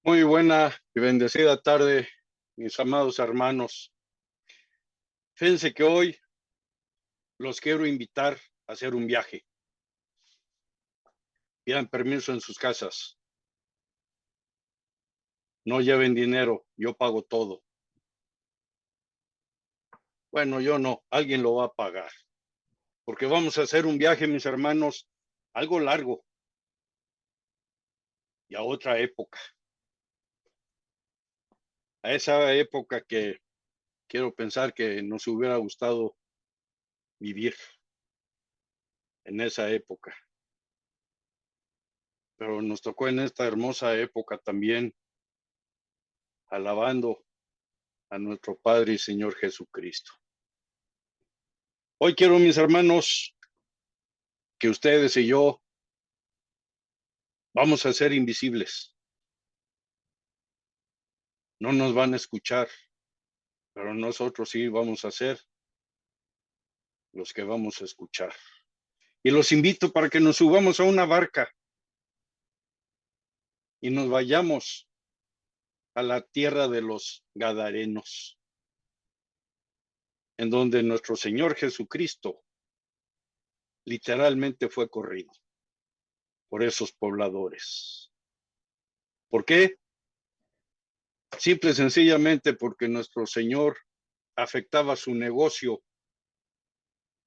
Muy buena y bendecida tarde, mis amados hermanos. Fíjense que hoy los quiero invitar a hacer un viaje. Pidan permiso en sus casas. No lleven dinero, yo pago todo. Bueno, yo no, alguien lo va a pagar. Porque vamos a hacer un viaje, mis hermanos, algo largo y a otra época. A esa época que quiero pensar que nos hubiera gustado vivir en esa época. Pero nos tocó en esta hermosa época también alabando a nuestro Padre y Señor Jesucristo. Hoy quiero, mis hermanos, que ustedes y yo vamos a ser invisibles. No nos van a escuchar, pero nosotros sí vamos a ser los que vamos a escuchar. Y los invito para que nos subamos a una barca y nos vayamos a la tierra de los Gadarenos, en donde nuestro Señor Jesucristo literalmente fue corrido por esos pobladores. ¿Por qué? Simple y sencillamente porque nuestro Señor afectaba su negocio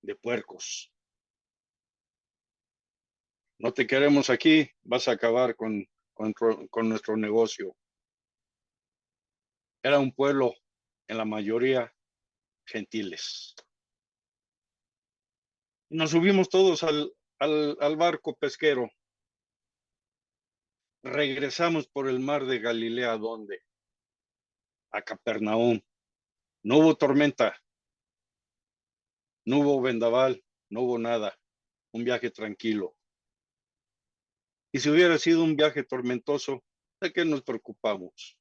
de puercos. No te queremos aquí, vas a acabar con nuestro negocio. Era un pueblo, en la mayoría, gentiles. Nos subimos todos al barco pesquero. Regresamos por el mar de Galilea, ¿dónde? A Capernaum. No hubo tormenta, no hubo vendaval, no hubo nada. Un viaje tranquilo. Y si hubiera sido un viaje tormentoso, ¿de qué nos preocupamos?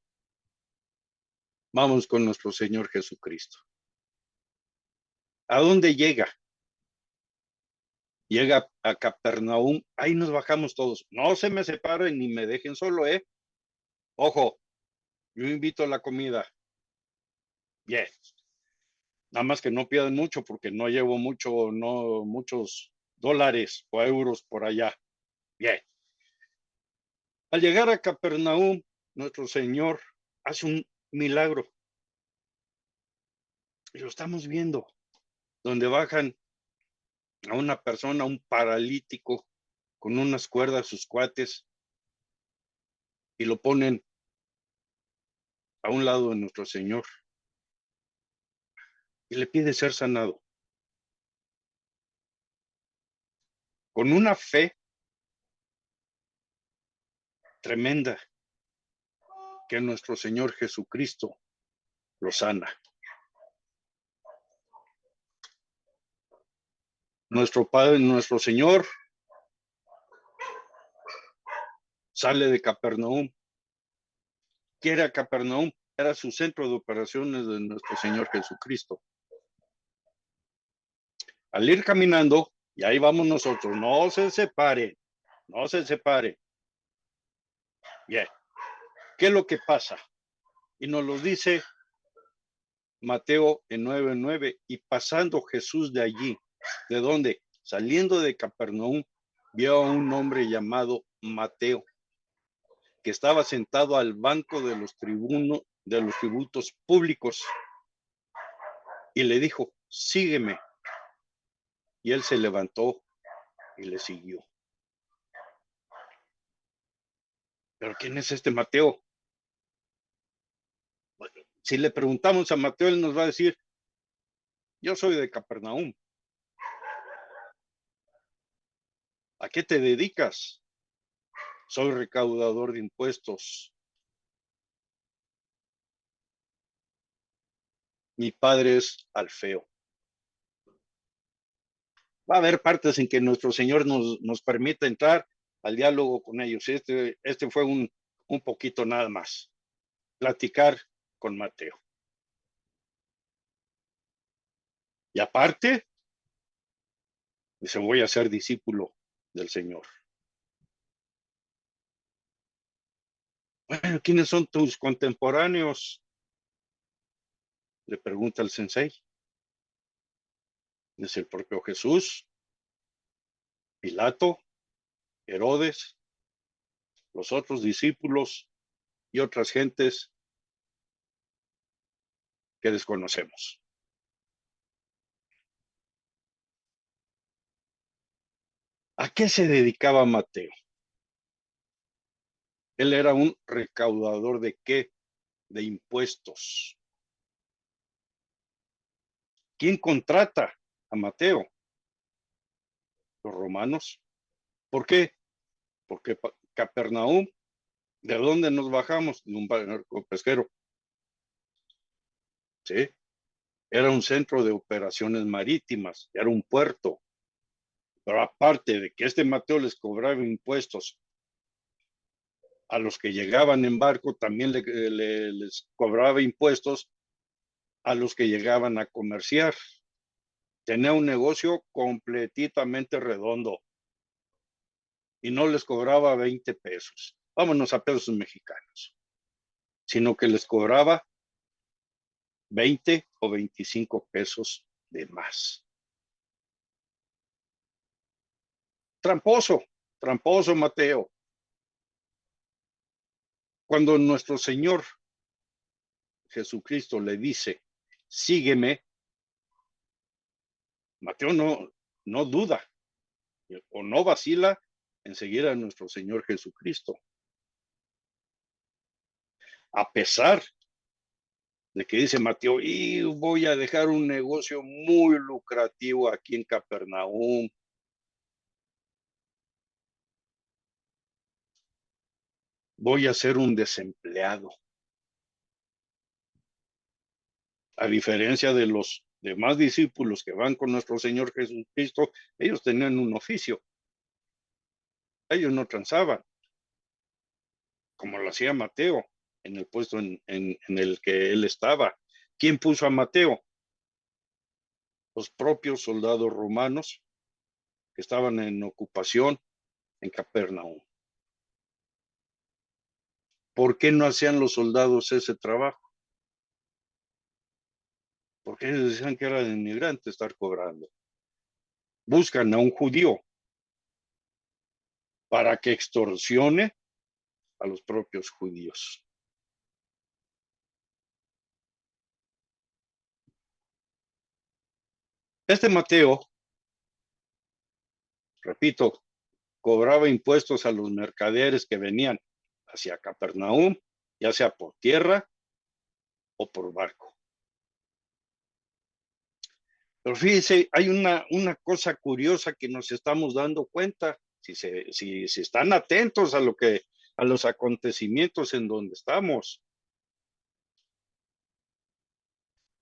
Vamos con nuestro Señor Jesucristo. ¿A dónde llega? Llega a Capernaum, ahí nos bajamos todos. No se me separen ni me dejen solo, ¿eh? Ojo, yo invito a la comida. Bien. Nada más que no pierdan mucho porque no llevo muchos dólares o euros por allá. Bien. Al llegar a Capernaum, nuestro Señor hace un milagro. Y lo estamos viendo, donde bajan a una persona, un paralítico, con unas cuerdas, sus cuates, y lo ponen a un lado de nuestro Señor. Y le pide ser sanado. Con una fe tremenda que nuestro Señor Jesucristo lo sana. Nuestro Padre, nuestro Señor, sale de Capernaum. ¿Qué era Capernaum? Era su centro de operaciones de nuestro Señor Jesucristo. Al ir caminando, y ahí vamos nosotros, no se separe, no se separe. Bien, ¿qué es lo que pasa? Y nos lo dice Mateo en 9:9, y pasando Jesús de allí, ¿de dónde? Saliendo de Capernaum, vio a un hombre llamado Mateo, que estaba sentado al banco de los tributos públicos, y le dijo, sígueme. Y él se levantó y le siguió. ¿Pero quién es este Mateo? Si le preguntamos a Mateo, él nos va a decir, yo soy de Capernaum. ¿A qué te dedicas? Soy recaudador de impuestos. Mi padre es Alfeo. Va a haber partes en que nuestro Señor nos permita entrar al diálogo con ellos. Este fue un poquito nada más. Platicar con Mateo. Y aparte, dice, voy a ser discípulo del Señor. Bueno, ¿quiénes son tus contemporáneos? Le pregunta el sensei. Es el propio Jesús, Pilato, Herodes, los otros discípulos y otras gentes que desconocemos. ¿A qué se dedicaba Mateo? Él era un recaudador de qué? De impuestos. ¿Quién contrata a Mateo? Los romanos. ¿Por qué? Porque Capernaum, ¿de dónde nos bajamos? De un barco pesquero. ¿Sí? Era un centro de operaciones marítimas, era un puerto. Pero aparte de que este Mateo les cobraba impuestos a los que llegaban en barco, también les cobraba impuestos a los que llegaban a comerciar. Tenía un negocio completamente redondo y no les cobraba 20 pesos, vámonos a pesos mexicanos, sino que les cobraba 20 o 25 pesos de más. Tramposo, tramposo Mateo. Cuando nuestro Señor Jesucristo le dice, sígueme, Mateo no duda o no vacila en seguir a nuestro Señor Jesucristo. A pesar de que dice Mateo, y voy a dejar un negocio muy lucrativo aquí en Capernaum. Voy a ser un desempleado. A diferencia de los demás discípulos que van con nuestro Señor Jesucristo, ellos tenían un oficio. Ellos no transaban, como lo hacía Mateo en el puesto en el que él estaba. ¿Quién puso a Mateo? Los propios soldados romanos que estaban en ocupación en Capernaum. ¿Por qué no hacían los soldados ese trabajo? Porque ellos decían que era denigrante estar cobrando. Buscan a un judío para que extorsione a los propios judíos. Este Mateo, repito, cobraba impuestos a los mercaderes que venían hacia Capernaum, ya sea por tierra o por barco. Pero fíjense, hay una cosa curiosa que nos estamos dando cuenta, si están atentos a los acontecimientos en donde estamos.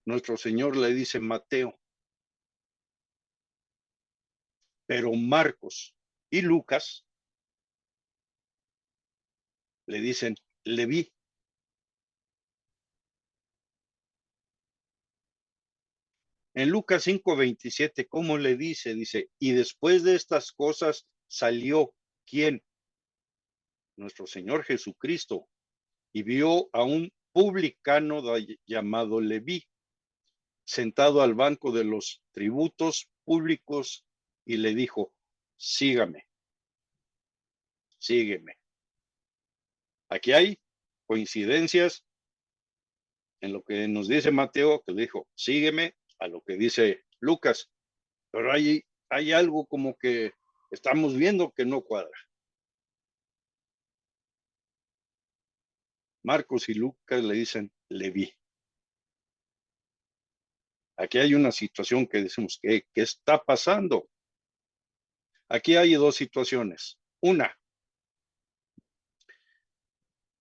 Nuestro Señor le dice Mateo, pero Marcos y Lucas le dicen Leví. En Lucas 5:27, ¿cómo le dice? Dice, y después de estas cosas salió, ¿quién? Nuestro Señor Jesucristo, y vio a un publicano llamado Leví, sentado al banco de los tributos públicos, y le dijo, sígame, sígueme. Aquí hay coincidencias en lo que nos dice Mateo, que le dijo, sígueme, a lo que dice Lucas, pero hay algo como que estamos viendo que no cuadra. Marcos y Lucas le dicen Leví. Aquí hay una situación que decimos, ¿qué está pasando? Aquí hay dos situaciones. Una,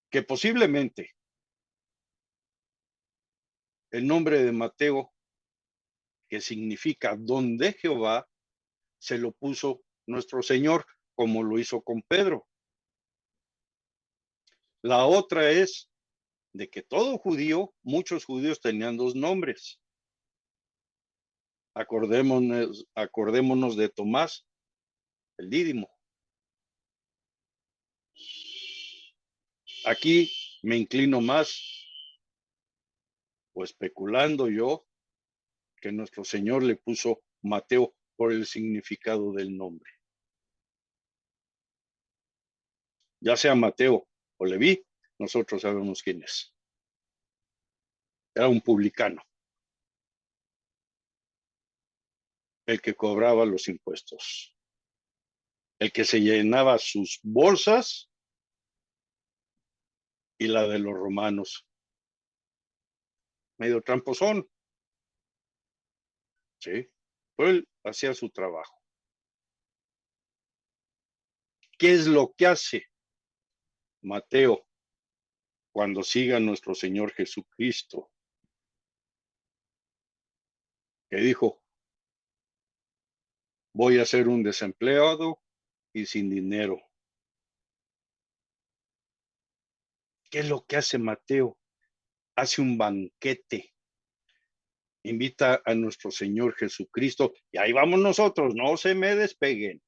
que posiblemente el nombre de Mateo, que significa don de Jehová, se lo puso nuestro Señor, como lo hizo con Pedro. La otra es de que todo judío, muchos judíos tenían dos nombres. Acordémonos de Tomás, el Dídimo. Aquí Me inclino más, o especulando yo, que nuestro Señor le puso Mateo por el significado del nombre. Ya sea Mateo o Leví, nosotros sabemos quién es. Era un publicano, el que cobraba los impuestos, el que se llenaba sus bolsas y la de los romanos. Medio tramposón, ¿sí? Pero él hacía su trabajo. ¿Qué es lo que hace Mateo cuando siga a nuestro Señor Jesucristo? Que dijo, voy a ser un desempleado y sin dinero. ¿Qué es lo que hace Mateo? Hace un banquete, invita a nuestro Señor Jesucristo, y ahí vamos nosotros, no se me despeguen,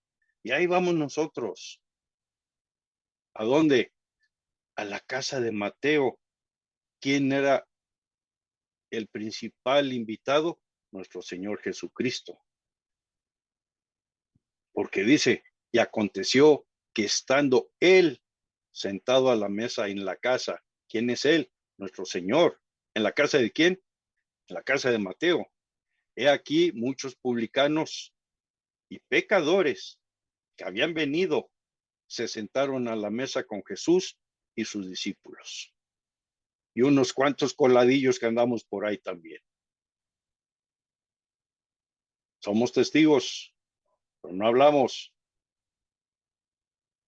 y ahí vamos nosotros. ¿A dónde? A la casa de Mateo. ¿Quién era el principal invitado? Nuestro Señor Jesucristo. Porque dice, y aconteció que estando él sentado a la mesa en la casa, ¿quién es él? Nuestro Señor. ¿En la casa de quién? En la casa de Mateo. He aquí muchos publicanos y pecadores que habían venido, se sentaron a la mesa con Jesús y sus discípulos. Y unos cuantos coladillos que andamos por ahí también. Somos testigos, pero no hablamos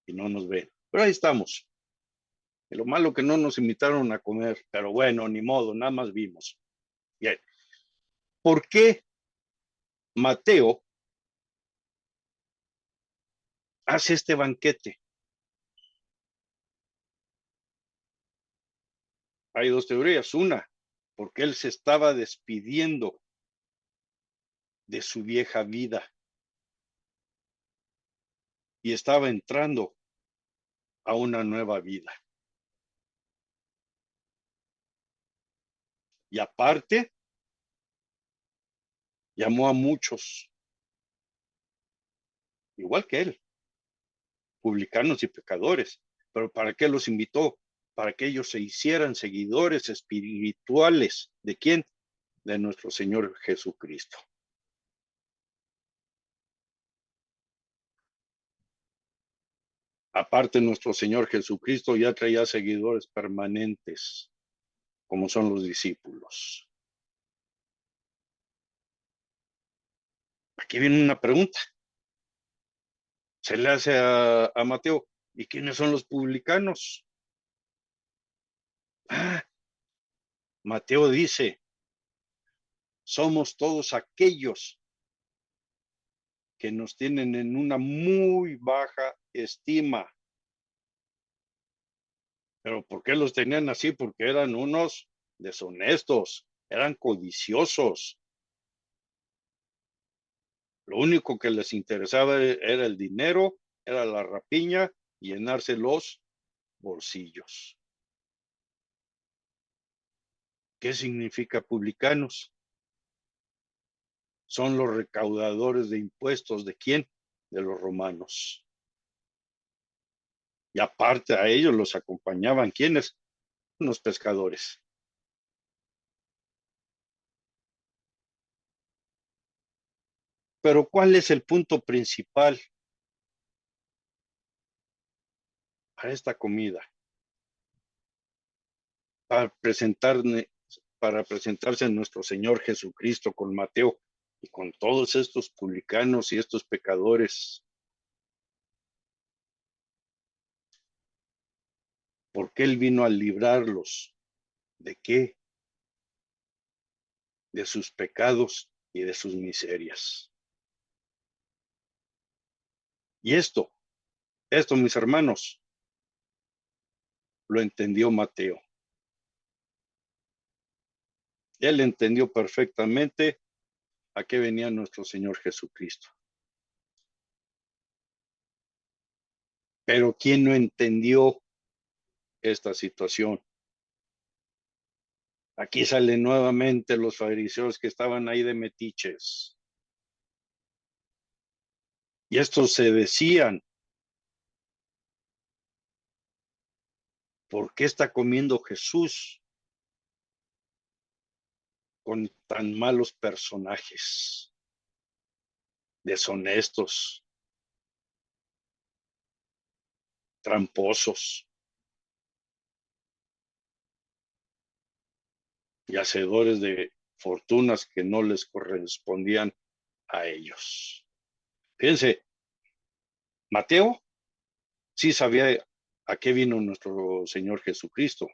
y no nos ven. Pero ahí estamos. Y lo malo que no nos invitaron a comer, pero bueno, ni modo, nada más vimos. Bien. ¿Por qué Mateo hace este banquete? Hay dos teorías. Una, porque él se estaba despidiendo de su vieja vida y estaba entrando a una nueva vida. Y aparte, llamó a muchos, igual que él, publicanos y pecadores. Pero ¿para qué los invitó? Para que ellos se hicieran seguidores espirituales. ¿De quién? De nuestro Señor Jesucristo. Aparte, nuestro Señor Jesucristo ya traía seguidores permanentes, como son los discípulos. Aquí viene una pregunta. Se le hace a Mateo, ¿y quiénes son los publicanos? Ah, Mateo dice, somos todos aquellos que nos tienen en una muy baja estima. ¿Pero por qué los tenían así? Porque eran unos deshonestos, eran codiciosos. Lo único que les interesaba era el dinero, era la rapiña, llenarse los bolsillos. ¿Qué significa publicanos? Son los recaudadores de impuestos. ¿De quién? De los romanos. Y aparte a ellos los acompañaban, ¿quiénes? Unos pescadores. Pero ¿cuál es el punto principal para esta comida? Para presentarse a nuestro Señor Jesucristo con Mateo y con todos estos publicanos y estos pecadores. Porque Él vino a librarlos. ¿De qué? De sus pecados y de sus miserias. Y esto, mis hermanos, lo entendió Mateo. Él entendió perfectamente a qué venía nuestro Señor Jesucristo. Pero ¿quién no entendió esta situación? Aquí salen nuevamente los fariseos que estaban ahí de metiches. Y estos se decían, ¿por qué está comiendo Jesús con tan malos personajes, deshonestos, tramposos y hacedores de fortunas que no les correspondían a ellos? Fíjense, Mateo sí sabía a qué vino nuestro Señor Jesucristo.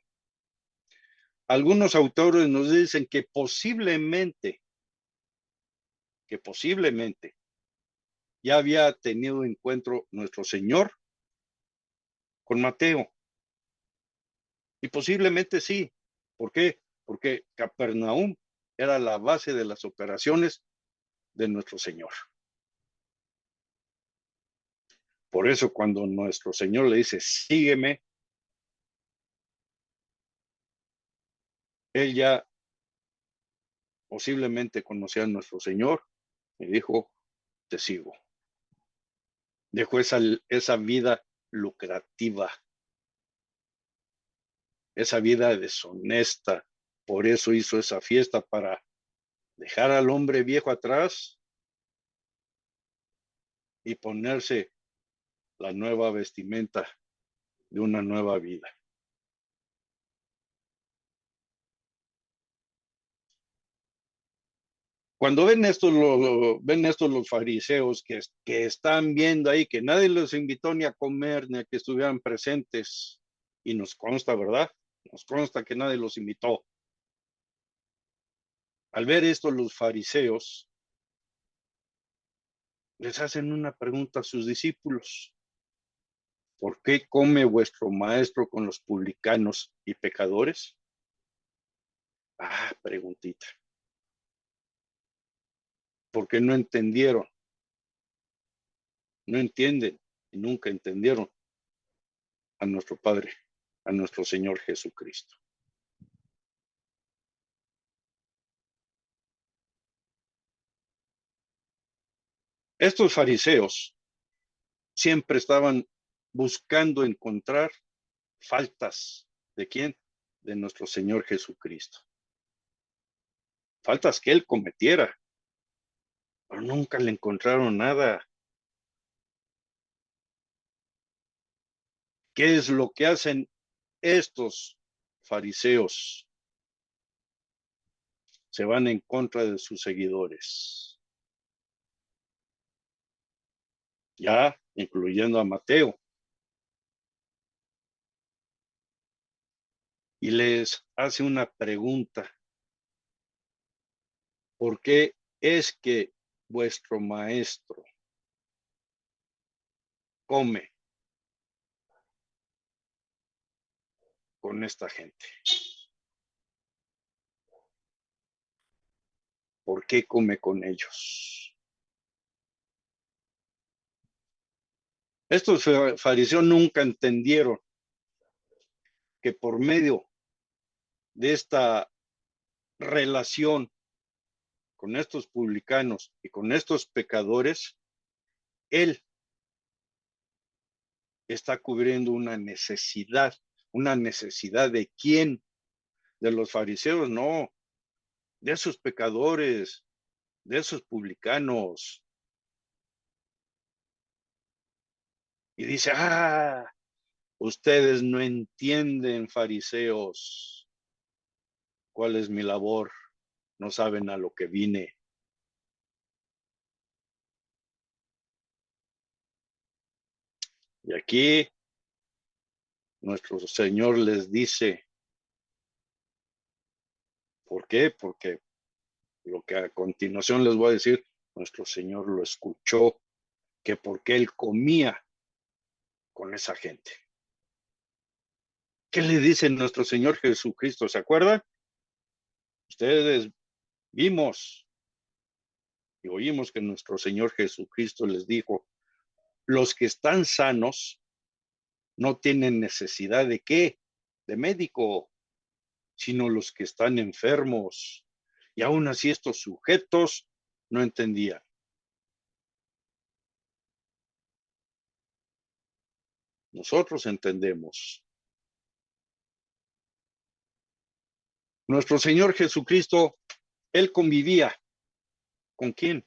Algunos autores nos dicen que posiblemente ya había tenido encuentro nuestro Señor con Mateo. Y posiblemente sí. ¿Por qué? Porque Capernaum era la base de las operaciones de nuestro Señor. Por eso cuando nuestro Señor le dice, sígueme, él ya posiblemente conocía a nuestro Señor y dijo, te sigo. Dejó esa vida lucrativa, esa vida deshonesta. Por eso hizo esa fiesta, para dejar al hombre viejo atrás y ponerse la nueva vestimenta de una nueva vida. Cuando ven esto los fariseos que están viendo ahí, que nadie los invitó ni a comer, ni a que estuvieran presentes, y nos consta, ¿verdad? Nos consta que nadie los invitó. Al ver esto, los fariseos les hacen una pregunta a sus discípulos. ¿Por qué come vuestro maestro con los publicanos y pecadores? Ah, preguntita. Porque no entendieron, no entienden y nunca entendieron a nuestro Padre, a nuestro Señor Jesucristo. Estos fariseos siempre estaban buscando encontrar faltas. ¿De quién? De nuestro Señor Jesucristo. Faltas que él cometiera, pero nunca le encontraron nada. ¿Qué es lo que hacen estos fariseos? Se van en contra de sus seguidores, ya incluyendo a Mateo, y les hace una pregunta. ¿Por qué es que vuestro maestro come con esta gente? ¿Por qué come con ellos? Estos fariseos nunca entendieron que por medio de esta relación con estos publicanos y con estos pecadores, él está cubriendo una necesidad de quién, de los fariseos, no, de esos pecadores, de esos publicanos. Y dice, ustedes no entienden, fariseos, cuál es mi labor, no saben a lo que vine. Y aquí nuestro Señor les dice, ¿por qué? Porque lo que a continuación les voy a decir, nuestro Señor lo escuchó, que porque Él comía con esa gente. ¿Qué le dice nuestro Señor Jesucristo? ¿Se acuerdan? Ustedes vimos y oímos que nuestro Señor Jesucristo les dijo, los que están sanos no tienen necesidad de qué, de médico, sino los que están enfermos. Y aún así estos sujetos no entendían. Nosotros entendemos. Nuestro Señor Jesucristo, Él convivía. ¿Con quién?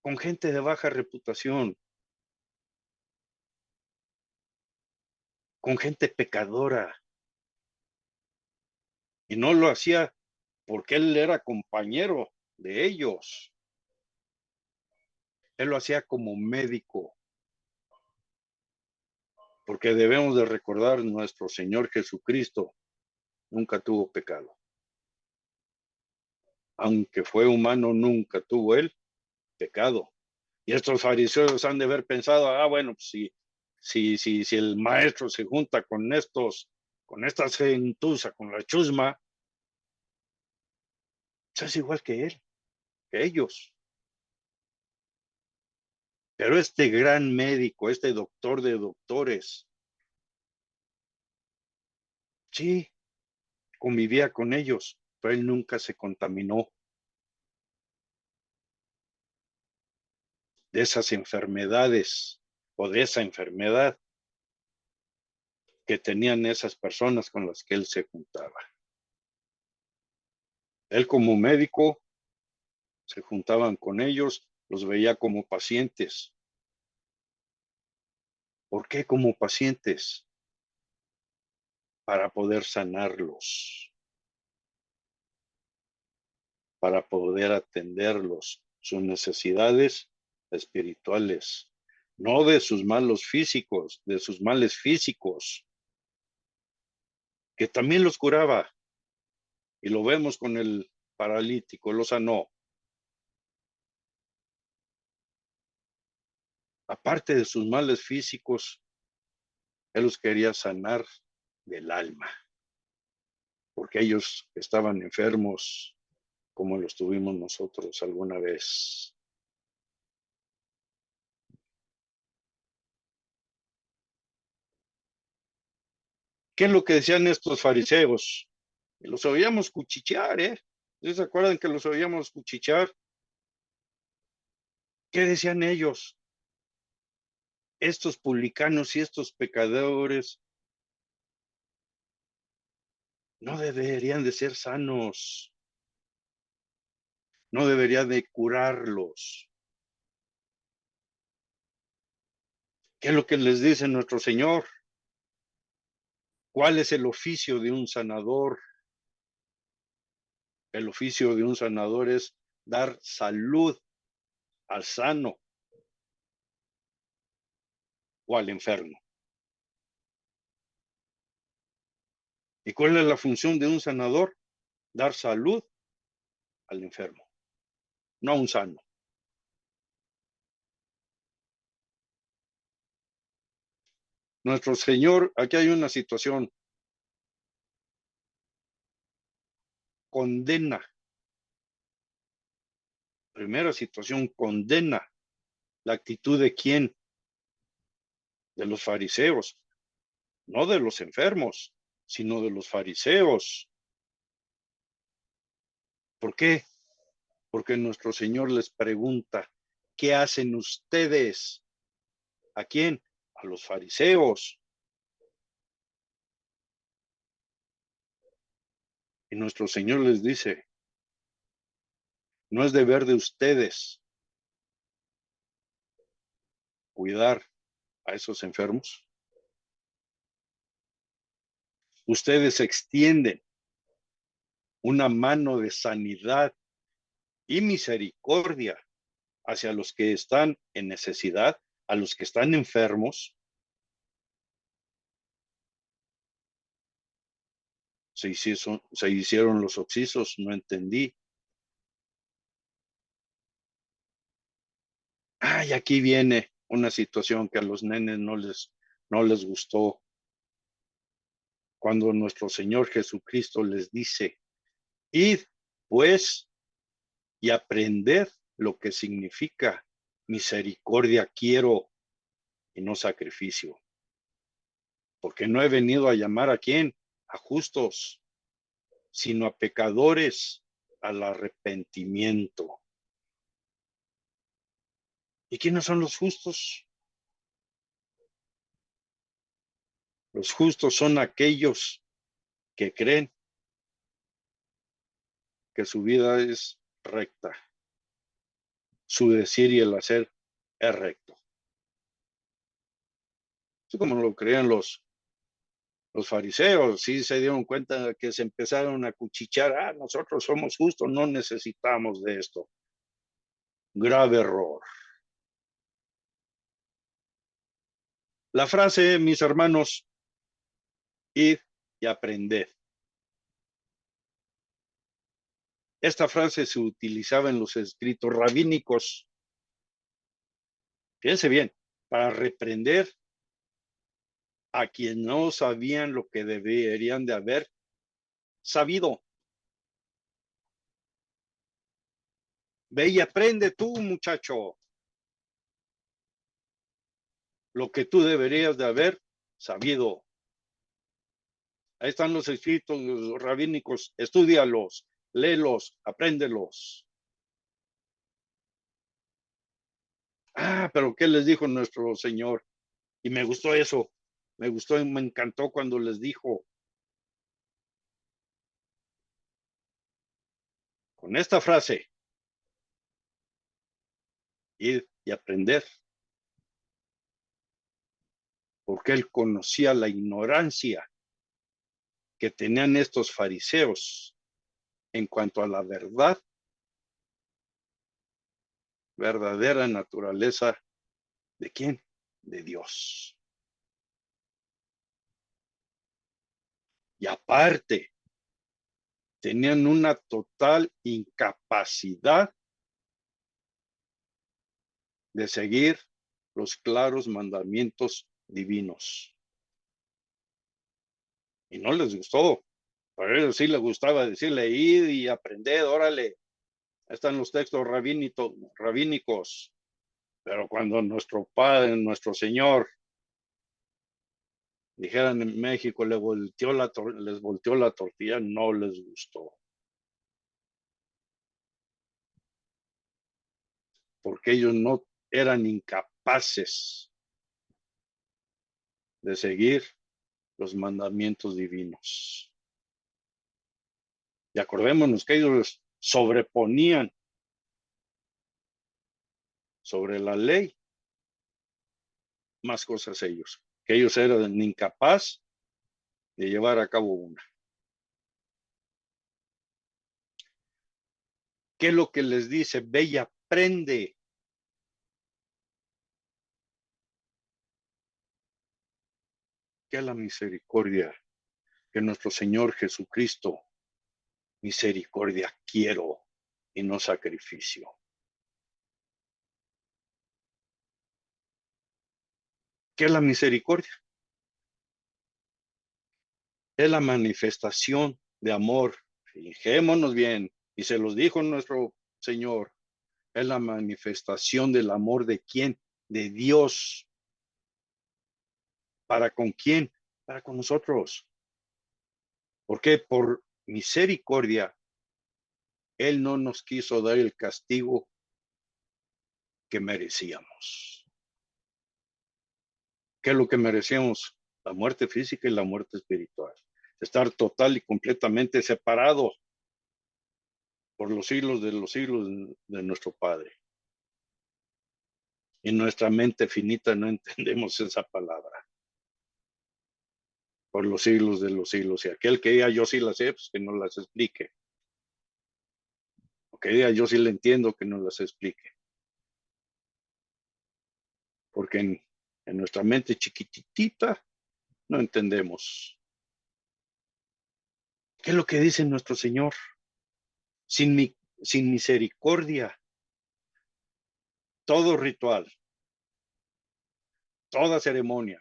Con gente de baja reputación, con gente pecadora. Y no lo hacía porque Él era compañero de ellos. Él lo hacía como médico, porque debemos de recordar, nuestro Señor Jesucristo nunca tuvo pecado. Aunque fue humano, nunca tuvo Él pecado. Y estos fariseos han de haber pensado, bueno, pues si el maestro se junta con con esta gentuza, con la chusma, pues es igual que él, que ellos. Pero este gran médico, este doctor de doctores, sí, convivía con ellos, pero él nunca se contaminó de esas enfermedades o de esa enfermedad que tenían esas personas con las que él se juntaba. Él como médico se juntaban con ellos, los veía como pacientes. ¿Por qué como pacientes? Para poder sanarlos, para poder atenderlos, sus necesidades espirituales, no de sus malos físicos, de sus males físicos, que también los curaba. Y lo vemos con el paralítico, lo sanó. Aparte de sus males físicos, él los quería sanar del alma, porque ellos estaban enfermos como lo estuvimos nosotros alguna vez. ¿Qué es lo que decían estos fariseos? Y los oíamos cuchichear, ¿eh? ¿Ustedes se acuerdan que los oíamos cuchichear? ¿Qué decían ellos? Estos publicanos y estos pecadores no deberían de ser sanos, no debería de curarlos. ¿Qué es lo que les dice nuestro Señor? ¿Cuál es el oficio de un sanador? El oficio de un sanador es dar salud al sano o al enfermo. ¿Y cuál es la función de un sanador? Dar salud al enfermo, no a un sano. Nuestro Señor, aquí hay una situación, condena. Primera situación, condena la actitud de quién, de los fariseos, no de los enfermos, sino de los fariseos. ¿Por qué? Porque nuestro Señor les pregunta, ¿qué hacen ustedes? ¿A quién? A los fariseos. Y nuestro Señor les dice, no es deber de ustedes cuidar a esos enfermos. Ustedes extienden una mano de sanidad y misericordia hacia los que están en necesidad, a los que están enfermos. Se hicieron los oxisos, no entendí. Y aquí viene una situación que a los nenes no les gustó. Cuando nuestro Señor Jesucristo les dice, id pues y aprended lo que significa misericordia quiero y no sacrificio. Porque no he venido a llamar a quién, a justos, sino a pecadores al arrepentimiento. ¿Y quiénes son los justos? Los justos son aquellos que creen que su vida es recta, su decir y el hacer es recto. Así como lo creían los fariseos, sí se dieron cuenta que se empezaron a cuchichear, nosotros somos justos, no necesitamos de esto. Grave error. La frase, mis hermanos, id y aprended. Esta frase se utilizaba en los escritos rabínicos, fíjense bien, para reprender a quienes no sabían lo que deberían de haber sabido. Ve y aprende tú, muchacho, lo que tú deberías de haber sabido. Ahí están los escritos rabínicos, estúdialos, léelos, apréndelos. Pero ¿qué les dijo nuestro Señor? Y me gustó eso, me gustó y me encantó cuando les dijo, con esta frase, ir y aprender, porque él conocía la ignorancia que tenían estos fariseos en cuanto a la verdadera naturaleza de quién, de Dios. Y aparte, tenían una total incapacidad de seguir los claros mandamientos divinos. Y no les gustó. Para ellos sí les gustaba decirle, id y aprended, órale. Están los textos rabínicos. Pero cuando nuestro Padre, nuestro Señor, dijeran en México, les volteó la tortilla, no les gustó. Porque ellos no eran incapaces de seguir los mandamientos divinos. Y acordémonos que ellos sobreponían sobre la ley más cosas ellos, que ellos eran incapaces de llevar a cabo una. ¿Qué es lo que les dice? Ve y aprende. ¿Qué es la misericordia? Que nuestro Señor Jesucristo, misericordia quiero y no sacrificio. ¿Qué es la misericordia? Es la manifestación de amor. Fijémonos bien, y se los dijo nuestro Señor, es la manifestación del amor de quién, de Dios. ¿Para con quién? Para con nosotros. Porque por misericordia, Él no nos quiso dar el castigo que merecíamos. ¿Qué es lo que merecíamos? La muerte física y la muerte espiritual. Estar total y completamente separados por los siglos de nuestro Padre. En nuestra mente finita no entendemos esa palabra. Por los siglos de los siglos. Y aquel que diga yo sí las sé, pues que nos las explique. O que diga yo sí le entiendo, que nos las explique. Porque en nuestra mente chiquitita no entendemos. ¿Qué es lo que dice nuestro Señor? Sin misericordia, todo ritual, toda ceremonia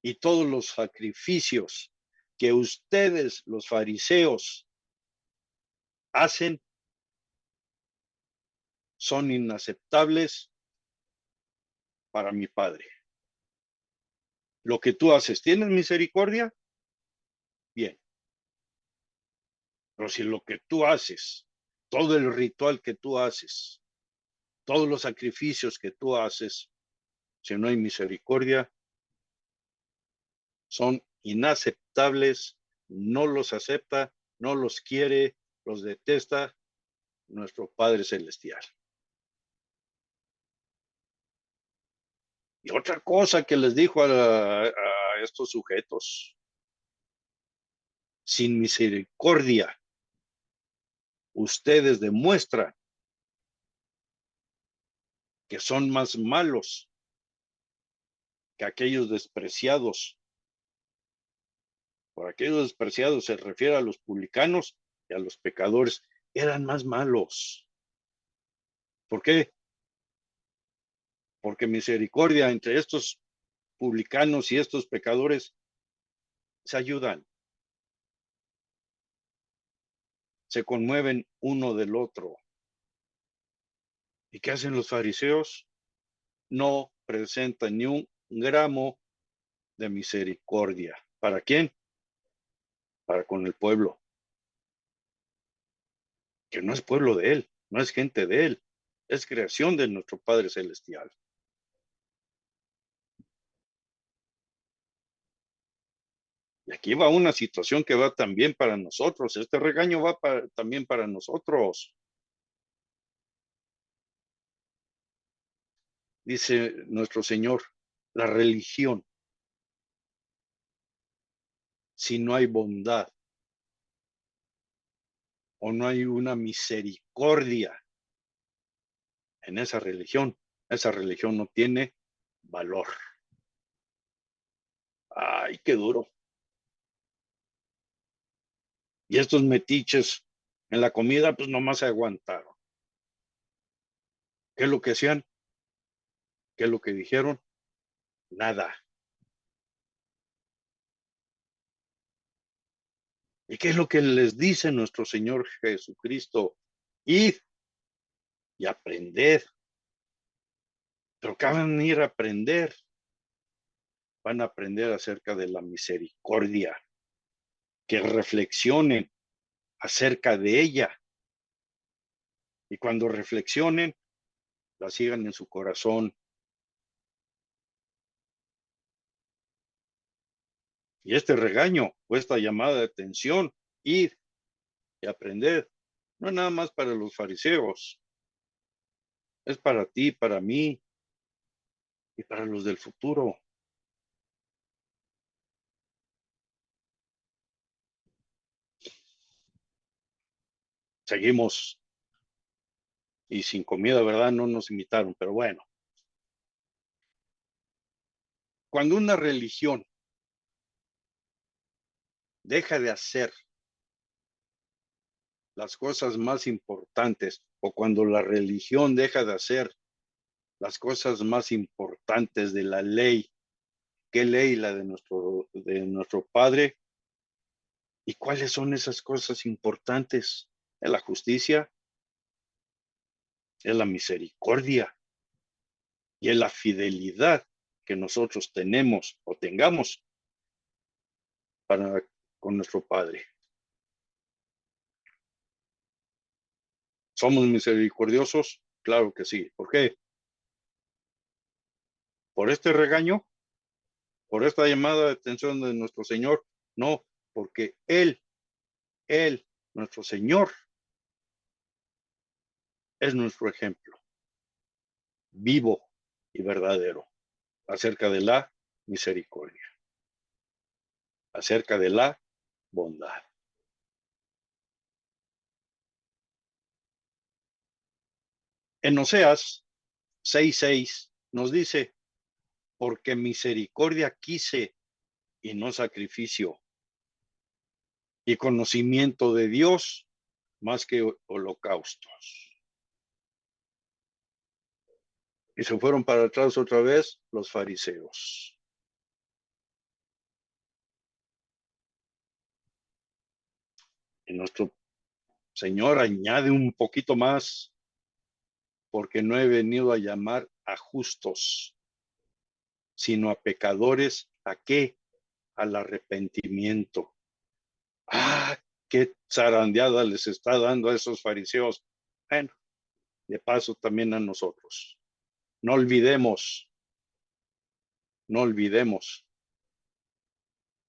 y todos los sacrificios que ustedes, los fariseos, hacen son inaceptables para mi Padre. Lo que tú haces, ¿tienes misericordia? Bien. Pero si lo que tú haces, todo el ritual que tú haces, todos los sacrificios que tú haces, si no hay misericordia, son inaceptables, no los acepta, no los quiere, los detesta nuestro Padre Celestial. Y otra cosa que les dijo a estos sujetos, sin misericordia, ustedes demuestran que son más malos que aquellos despreciados. Por aquellos despreciados se refiere a los publicanos y a los pecadores. Eran más malos. ¿Por qué? Porque misericordia entre estos publicanos y estos pecadores se ayudan, se conmueven uno del otro. ¿Y qué hacen los fariseos? No presentan ni un gramo de misericordia. ¿Para quién? Para con el pueblo, que no es pueblo de él, no es gente de él, es creación de nuestro Padre Celestial. Y aquí va una situación que va también para nosotros. Este regaño va también para nosotros. Dice nuestro Señor, la religión, si no hay bondad o no hay una misericordia en esa religión no tiene valor. Ay, qué duro. Y estos metiches en la comida, pues nomás se aguantaron. ¿Qué es lo que hacían? ¿Qué es lo que dijeron? Nada. ¿Y qué es lo que les dice nuestro Señor Jesucristo? Id y aprended. Pero ¿qué van a ir a aprender? Van a aprender acerca de la misericordia, que reflexionen acerca de ella. Y cuando reflexionen, la sigan en su corazón. Y este regaño o esta llamada de atención, id y aprended, no es nada más para los fariseos, es para ti, para mí y para los del futuro. Seguimos y sin comida, ¿verdad? No nos invitaron, pero bueno. Cuando una religión deja de hacer las cosas más importantes o cuando la religión deja de hacer las cosas más importantes de la ley, ¿qué ley? La de nuestro Padre. ¿Y cuáles son esas cosas importantes? Es la justicia, es la misericordia y es la fidelidad que nosotros tenemos o tengamos para con nuestro Padre. ¿Somos misericordiosos? Claro que sí. ¿Por qué? ¿Por este regaño? ¿Por esta llamada de atención de nuestro Señor? No, porque Él, nuestro Señor, es nuestro ejemplo vivo y verdadero acerca de la misericordia, acerca de la bondad. En Oseas 6:6 nos dice, porque misericordia quise y no sacrificio, y conocimiento de Dios más que holocaustos. Y se fueron para atrás otra vez los fariseos. Y nuestro Señor añade un poquito más, porque no he venido a llamar a justos, sino a pecadores, ¿a qué? Al arrepentimiento. Ah, qué zarandeada les está dando a esos fariseos. Bueno, de paso también a nosotros. No olvidemos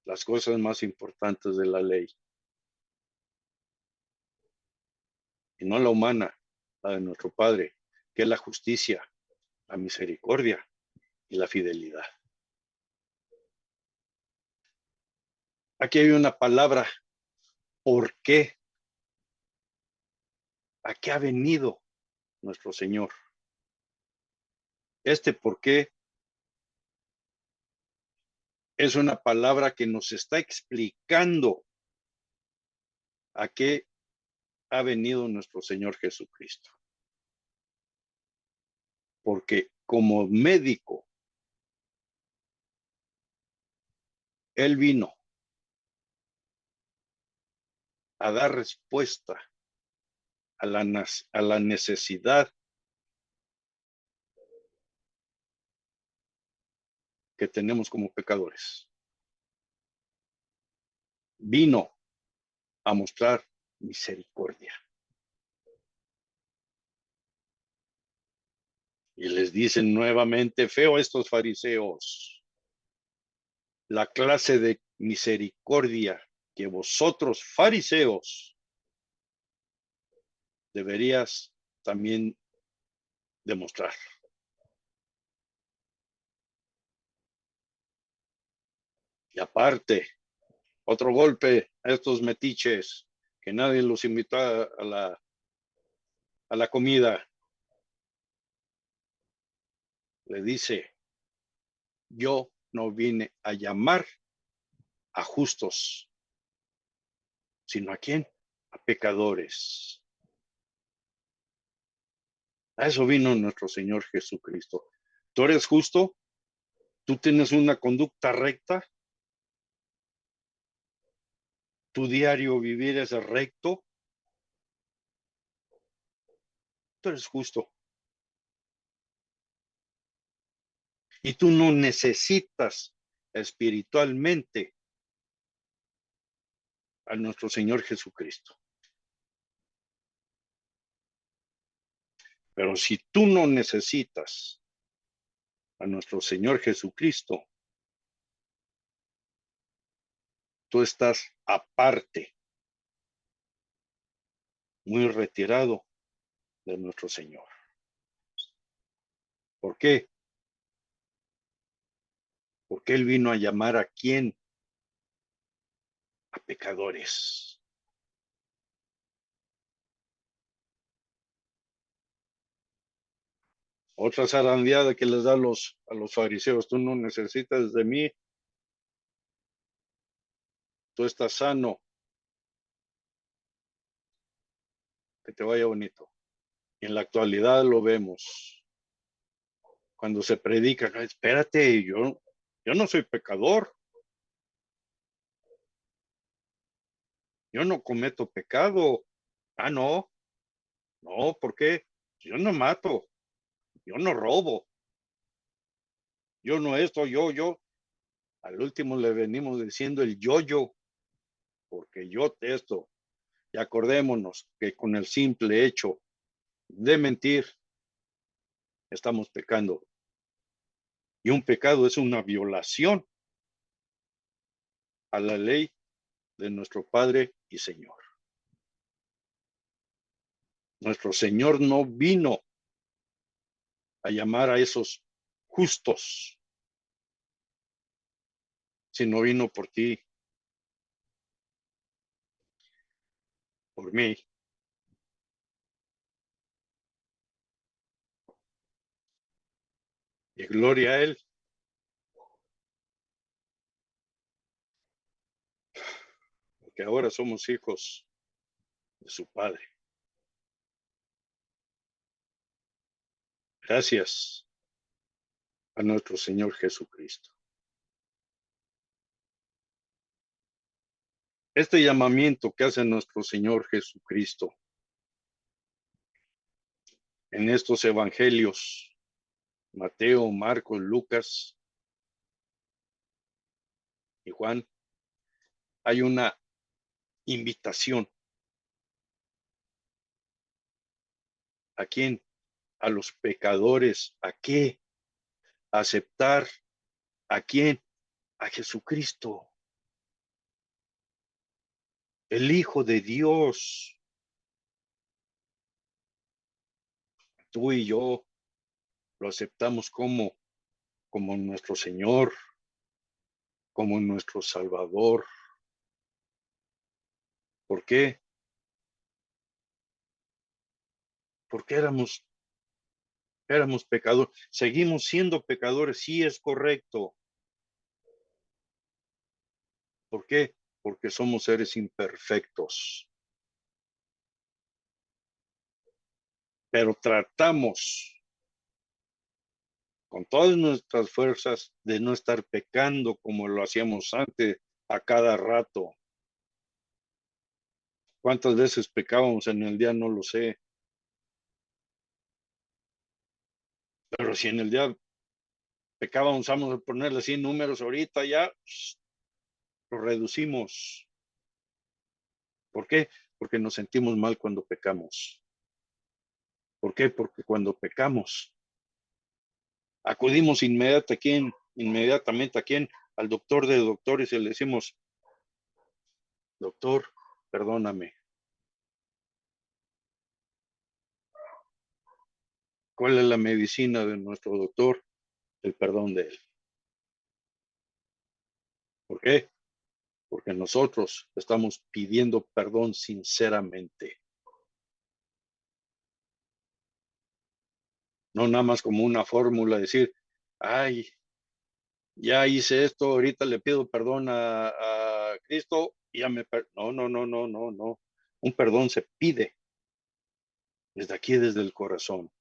las cosas más importantes de la ley, y no la humana, la de nuestro Padre, que es la justicia, la misericordia y la fidelidad. Aquí hay una palabra, ¿por qué? ¿A qué ha venido nuestro Señor? Este por qué es una palabra que nos está explicando a qué ha venido nuestro Señor Jesucristo. Porque como médico, Él vino a dar respuesta a la necesidad que tenemos como pecadores. Vino a mostrar misericordia. Y les dicen nuevamente, feo estos fariseos, la clase de misericordia que vosotros, fariseos, deberías también demostrar. Y aparte, otro golpe a estos metiches que nadie los invitó a la comida. Le dice, yo no vine a llamar a justos, sino a quién? A pecadores. A eso vino nuestro Señor Jesucristo. ¿Tú eres justo? ¿Tú tienes una conducta recta? ¿Tu diario vivir es recto? Tú eres justo. Y tú no necesitas espiritualmente a nuestro Señor Jesucristo. Pero si tú no necesitas a nuestro Señor Jesucristo, tú estás aparte, muy retirado de nuestro Señor. ¿Por qué? Porque Él vino a llamar a quién? A pecadores. Otra zarandeada que les da a los fariseos, tú no necesitas de mí, tú estás sano, que te vaya bonito. Y en la actualidad lo vemos, cuando se predica, no, espérate, yo no soy pecador, yo no cometo pecado. Ah, no, no, ¿por qué? Yo no mato, yo no robo, yo no esto, yo. Al último le venimos diciendo el yo, porque yo esto. Y acordémonos que con el simple hecho de mentir, estamos pecando. Y un pecado es una violación a la ley de nuestro Padre y Señor. Nuestro Señor no vino a llamar a esos justos, sino vino por ti, por mí. Y gloria a Él, porque ahora somos hijos de su Padre. Gracias a nuestro Señor Jesucristo. Este llamamiento que hace nuestro Señor Jesucristo en estos evangelios, Mateo, Marcos, Lucas y Juan, hay una invitación. ¿A quién? A los pecadores. ¿A qué? A aceptar. ¿A quién? A Jesucristo, el Hijo de Dios. Tú y yo lo aceptamos como nuestro Señor, como nuestro Salvador. ¿Por qué? Porque éramos pecadores. Seguimos siendo pecadores, sí es correcto. ¿Por qué? Porque somos seres imperfectos. Pero tratamos con todas nuestras fuerzas de no estar pecando como lo hacíamos antes a cada rato. ¿Cuántas veces pecábamos en el día? No lo sé. Pero si en el día pecábamos, vamos a ponerle así números ahorita ya, lo reducimos. ¿Por qué? Porque nos sentimos mal cuando pecamos. ¿Por qué? Porque cuando pecamos, acudimos inmediatamente a quién, al doctor de doctores y le decimos, doctor, perdóname. ¿Cuál es la medicina de nuestro doctor? El perdón de él. ¿Por qué? Porque nosotros estamos pidiendo perdón sinceramente. No nada más como una fórmula, decir, ay, ya hice esto, ahorita le pido perdón a Cristo y ya no, no, no, no, no, no. Un perdón se pide desde aquí, desde el corazón.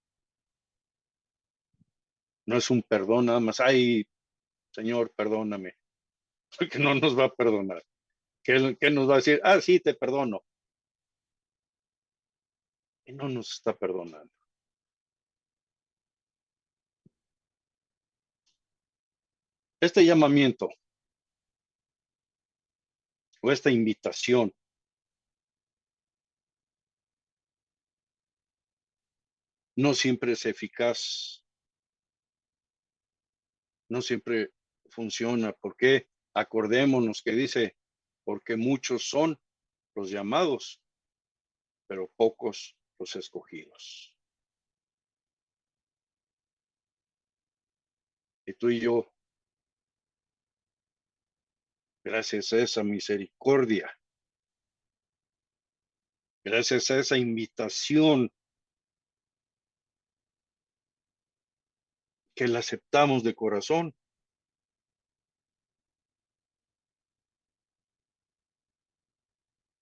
No es un perdón nada más, ay, Señor, perdóname, porque no nos va a perdonar. ¿Qué nos va a decir? Ah, sí, te perdono. Y no nos está perdonando. Este llamamiento o esta invitación no siempre es eficaz, no siempre funciona. ¿Por qué? Acordémonos que dice, porque muchos son los llamados, pero pocos los escogidos. Y tú y yo, gracias a esa misericordia, gracias a esa invitación que la aceptamos de corazón,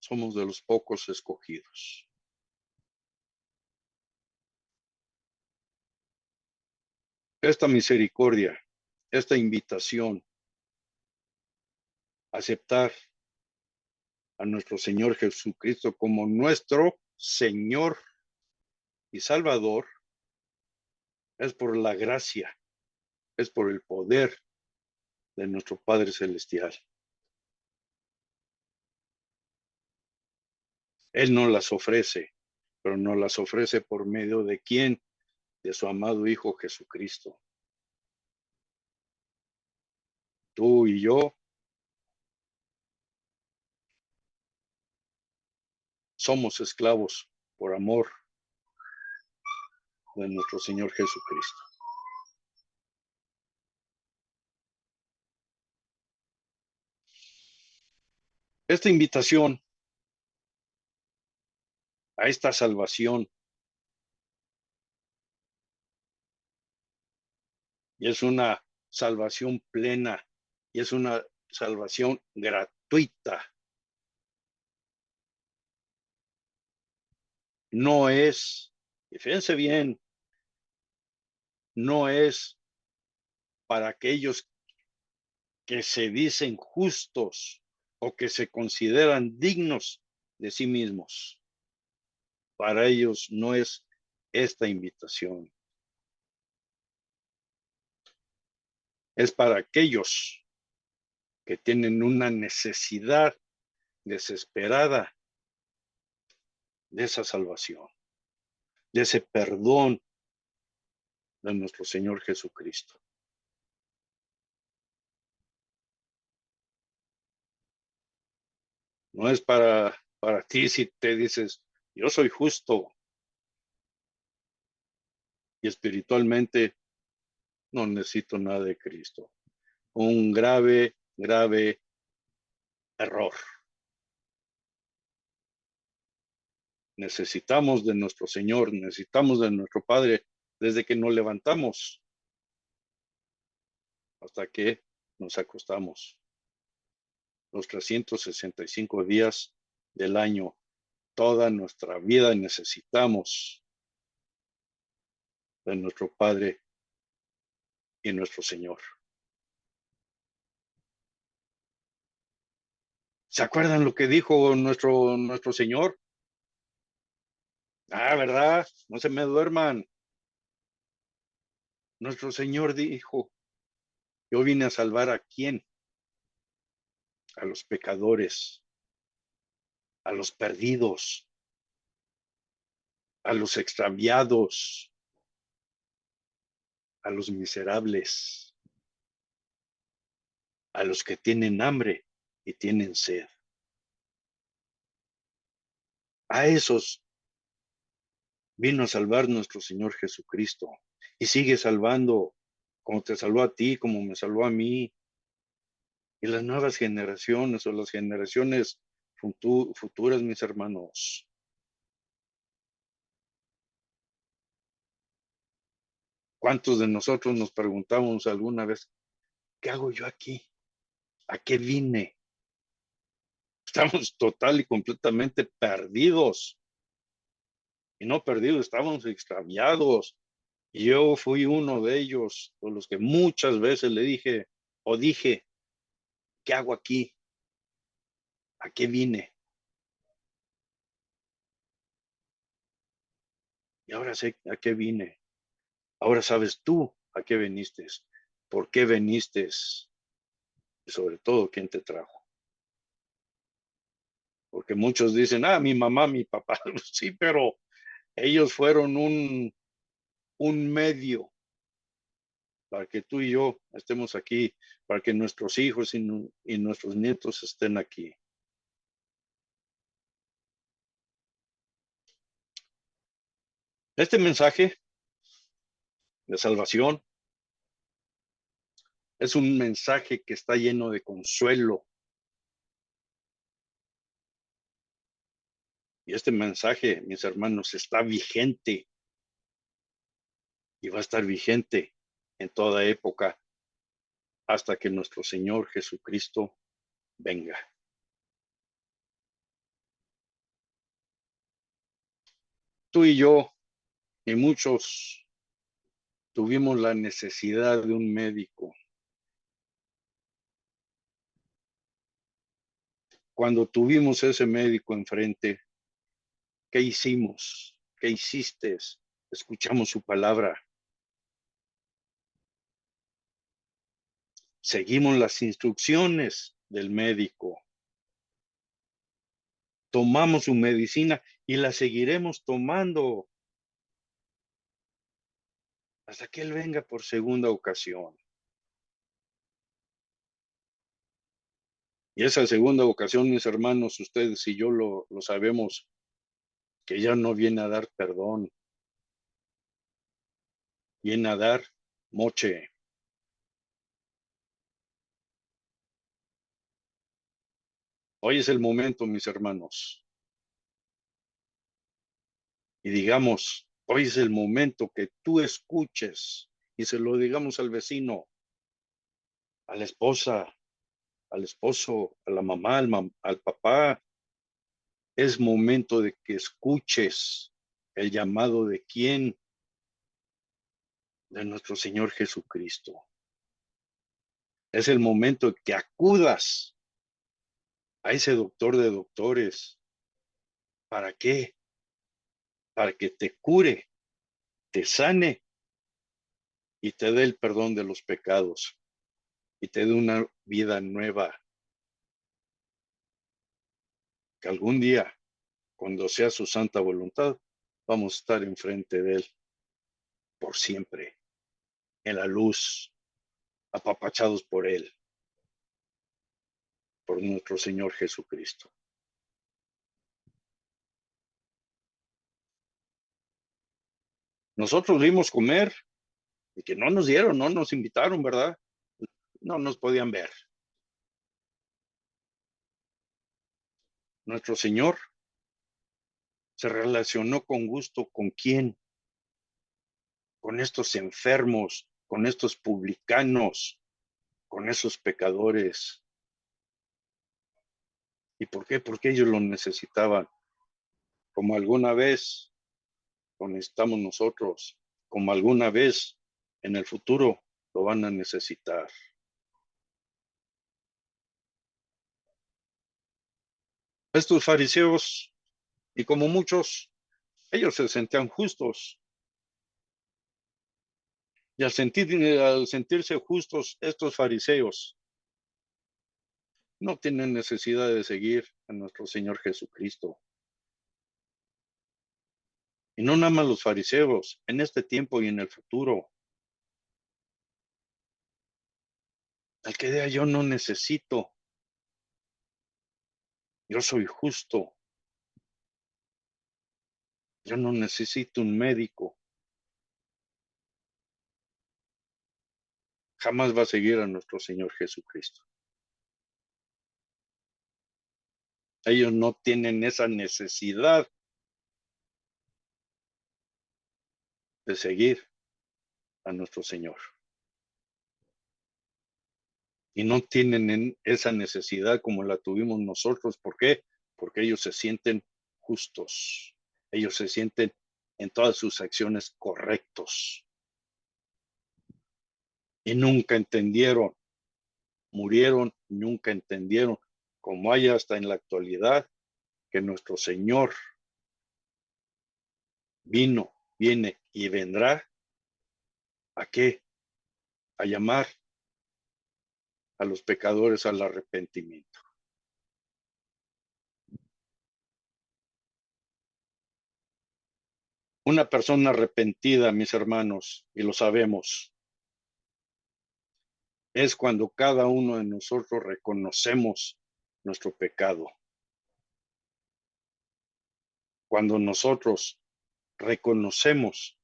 somos de los pocos escogidos. Esta misericordia, esta invitación, aceptar a nuestro Señor Jesucristo como nuestro Señor y Salvador, es por la gracia, es por el poder de nuestro Padre Celestial. Él nos las ofrece, pero nos las ofrece por medio de quién, de su amado Hijo Jesucristo. Tú y yo somos esclavos por amor de nuestro Señor Jesucristo. Esta invitación a esta salvación, y es una salvación plena, y es una salvación gratuita. No es, y fíjense bien, no es para aquellos que se dicen justos o que se consideran dignos de sí mismos. Para ellos no es esta invitación. Es para aquellos que tienen una necesidad desesperada de esa salvación, de ese perdón de nuestro Señor Jesucristo. No es para ti si te dices, yo soy justo y espiritualmente no necesito nada de Cristo. Un grave, grave error. Necesitamos de nuestro Señor, necesitamos de nuestro Padre desde que nos levantamos hasta que nos acostamos. Los 365 días del año, toda nuestra vida necesitamos de nuestro Padre y nuestro Señor. ¿Se acuerdan lo que dijo nuestro Señor? Ah, ¿verdad? No se me duerman. Nuestro Señor dijo, yo vine a salvar a quién, a los pecadores, a los perdidos, a los extraviados, a los miserables, a los que tienen hambre y tienen sed. A esos vino a salvar nuestro Señor Jesucristo y sigue salvando como te salvó a ti, como me salvó a mí, y las nuevas generaciones o las generaciones futuras, mis hermanos. ¿Cuántos de nosotros nos preguntamos alguna vez, ¿qué hago yo aquí? ¿A qué vine? Estamos total y completamente perdidos. Y no perdidos, estamos extraviados. Y yo fui uno de ellos, de los que muchas veces le dije, o dije, ¿qué hago aquí? ¿A qué vine? Y ahora sé a qué vine. Ahora sabes tú a qué viniste, por qué viniste y sobre todo quién te trajo. Porque muchos dicen, mi mamá, mi papá, sí, pero ellos fueron un medio para que tú y yo estemos aquí, para que nuestros hijos y nuestros nietos estén aquí. Este mensaje de salvación es un mensaje que está lleno de consuelo. Y este mensaje, mis hermanos, está vigente y va a estar vigente en toda época hasta que nuestro Señor Jesucristo venga. Tú y yo y muchos tuvimos la necesidad de un médico. Cuando tuvimos ese médico enfrente, ¿qué hicimos? ¿Qué hiciste? Escuchamos su palabra. Seguimos las instrucciones del médico. Tomamos su medicina y la seguiremos tomando hasta que Él venga por segunda ocasión. Y esa segunda ocasión, mis hermanos, ustedes y yo lo sabemos, que ya no viene a dar perdón, viene a dar moche. Hoy es el momento, mis hermanos. Y digamos, hoy es el momento que tú escuches y se lo digamos al vecino, a la esposa, al esposo, a la mamá, al papá. Es momento de que escuches el llamado de quién, de nuestro Señor Jesucristo. Es el momento de que acudas a ese doctor de doctores. ¿Para qué? Para que te cure, te sane y te dé el perdón de los pecados y te dé una vida nueva. que algún día, cuando sea su santa voluntad, vamos a estar enfrente de Él por siempre, en la luz, apapachados por Él, por nuestro Señor Jesucristo. Nosotros dimos comer y que no nos dieron, no nos invitaron, ¿verdad? No nos podían ver. Nuestro Señor se relacionó con gusto con quién, con estos enfermos, con estos publicanos, con esos pecadores. ¿Y por qué? Porque ellos lo necesitaban. Como alguna vez lo necesitamos nosotros, como alguna vez en el futuro lo van a necesitar. Estos fariseos, y como muchos, ellos se sentían justos. Y al sentirse justos, estos fariseos no tienen necesidad de seguir a nuestro Señor Jesucristo. Y no nada más los fariseos, en este tiempo y en el futuro. El que diga yo no necesito, yo soy justo, yo no necesito un médico, jamás va a seguir a nuestro Señor Jesucristo. Ellos no tienen esa necesidad de seguir a nuestro Señor. Y no tienen esa necesidad como la tuvimos nosotros. ¿Por qué? Porque ellos se sienten justos. Ellos se sienten en todas sus acciones correctos. Y nunca entendieron, murieron, nunca entendieron, como hay hasta en la actualidad, que nuestro Señor vino, viene y vendrá. ¿A qué? A llamar a los pecadores al arrepentimiento. Una persona arrepentida, mis hermanos, y lo sabemos, es cuando cada uno de nosotros reconocemos nuestro pecado. Cuando nosotros reconocemos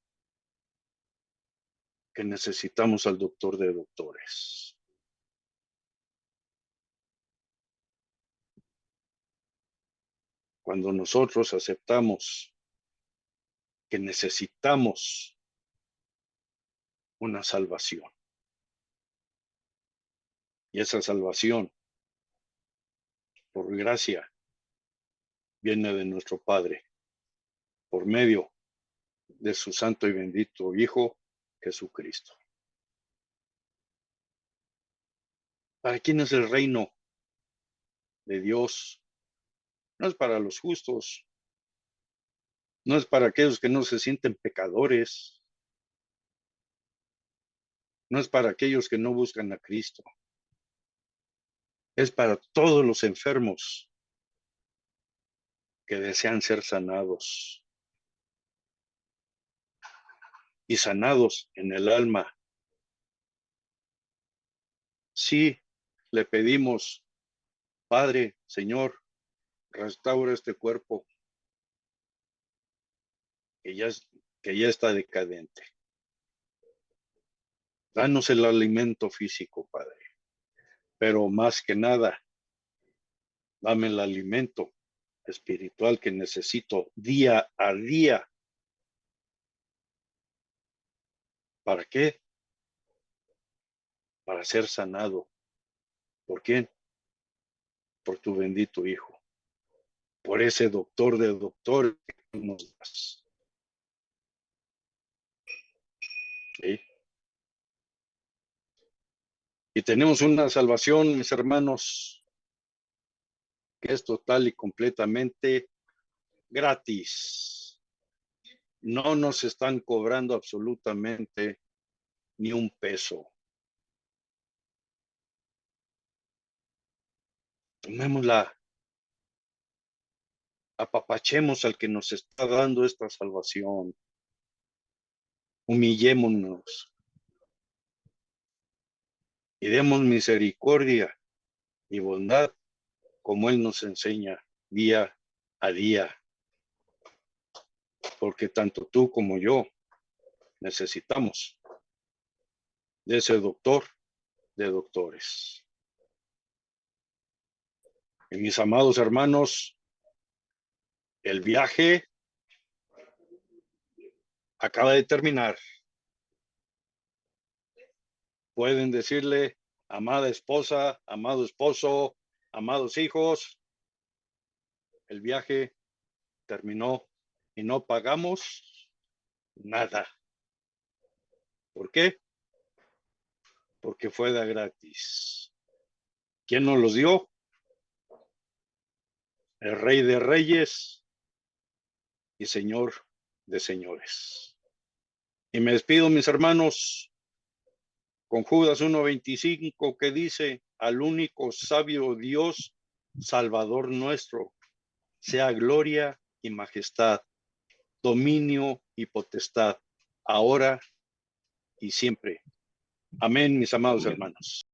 que necesitamos al doctor de doctores. Cuando nosotros aceptamos que necesitamos una salvación. Y esa salvación, por gracia, viene de nuestro Padre, por medio de su santo y bendito Hijo, Jesucristo. ¿Para quién es el reino de Dios? No es para los justos, no es para aquellos que no se sienten pecadores, no es para aquellos que no buscan a Cristo, es para todos los enfermos que desean ser sanados y sanados en el alma. Sí, le pedimos, Padre, Señor, restaura este cuerpo que que ya está decadente. Danos el alimento físico, Padre, pero más que nada, dame el alimento espiritual que necesito día a día. ¿Para qué? Para ser sanado. ¿Por quién? Por tu bendito Hijo. Por ese doctor de doctores que nos das. ¿Sí? Y tenemos una salvación, mis hermanos, que es total y completamente gratis. No nos están cobrando absolutamente ni un peso. Tomémosla Apapachemos al que nos está dando esta salvación. Humillémonos y demos misericordia y bondad como Él nos enseña día a día. Porque tanto tú como yo necesitamos de ese doctor de doctores. Y mis amados hermanos, el viaje acaba de terminar. Pueden decirle, amada esposa, amado esposo, amados hijos, el viaje terminó y no pagamos nada. ¿Por qué? Porque fue de gratis. ¿Quién nos los dio? El Rey de Reyes y Señor de Señores. Y me despido, mis hermanos, con Judas 1:25, que dice: al único sabio Dios, Salvador nuestro, sea gloria y majestad, dominio y potestad, ahora y siempre. Amén, mis amados hermanos.